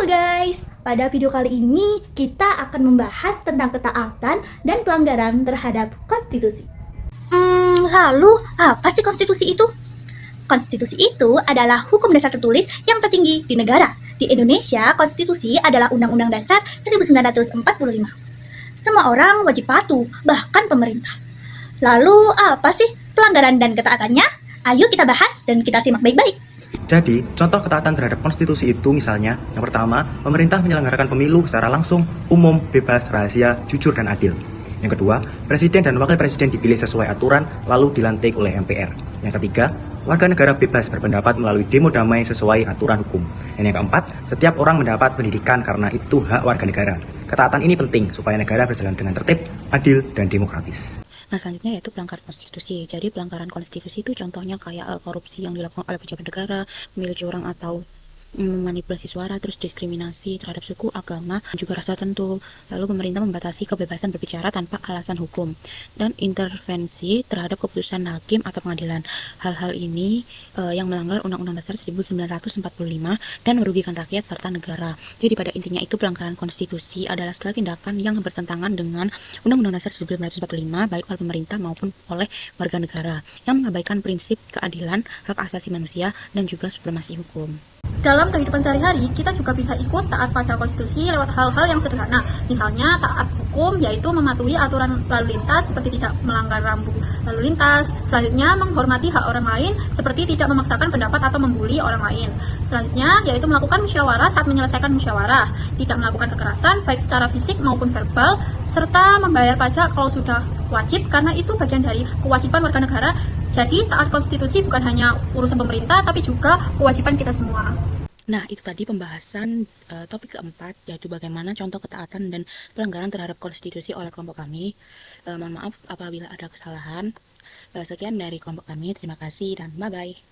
Halo guys, pada video kali ini kita akan membahas tentang ketaatan dan pelanggaran terhadap konstitusi. Lalu apa sih konstitusi itu? Konstitusi itu adalah hukum dasar tertulis yang tertinggi di negara. Di Indonesia, konstitusi adalah Undang-Undang Dasar 1945. Semua orang wajib patuh, bahkan pemerintah. Lalu apa sih pelanggaran dan ketaatannya? Ayo kita bahas dan kita simak baik-baik. Jadi, contoh ketaatan terhadap konstitusi itu misalnya, yang pertama, pemerintah menyelenggarakan pemilu secara langsung, umum, bebas, rahasia, jujur, dan adil. Yang kedua, presiden dan wakil presiden dipilih sesuai aturan, lalu dilantik oleh MPR. Yang ketiga, warga negara bebas berpendapat melalui demo damai sesuai aturan hukum. Dan yang keempat, setiap orang mendapat pendidikan karena itu hak warga negara. Ketaatan ini penting supaya negara berjalan dengan tertib, adil, dan demokratis. Nah, selanjutnya yaitu pelanggaran konstitusi. Jadi pelanggaran konstitusi itu contohnya kayak korupsi yang dilakukan oleh pejabat negara, pemilih curang atau memanipulasi suara, terus diskriminasi terhadap suku, agama, juga ras tertentu. Lalu pemerintah membatasi kebebasan berbicara tanpa alasan hukum dan intervensi terhadap keputusan hakim atau pengadilan. Hal-hal ini yang melanggar Undang-Undang Dasar 1945 dan merugikan rakyat serta negara. Jadi pada intinya itu pelanggaran konstitusi adalah segala tindakan yang bertentangan dengan Undang-Undang Dasar 1945 baik oleh pemerintah maupun oleh warga negara yang mengabaikan prinsip keadilan, hak asasi manusia, dan juga supremasi hukum. Dalam kehidupan sehari-hari, kita juga bisa ikut taat pada konstitusi lewat hal-hal yang sederhana. Misalnya, taat hukum yaitu mematuhi aturan lalu lintas seperti tidak melanggar rambu lalu lintas. Selanjutnya, menghormati hak orang lain seperti tidak memaksakan pendapat atau membuli orang lain. Selanjutnya, yaitu melakukan musyawarah saat menyelesaikan musyawarah. Tidak melakukan kekerasan baik secara fisik maupun verbal, serta membayar pajak kalau sudah wajib karena itu bagian dari kewajiban warga negara. Jadi taat konstitusi bukan hanya urusan pemerintah tapi juga kewajiban kita semua. Nah, itu tadi pembahasan topik keempat, yaitu bagaimana contoh ketaatan dan pelanggaran terhadap konstitusi oleh kelompok kami. Mohon maaf apabila ada kesalahan. Sekian dari kelompok kami, terima kasih dan bye-bye.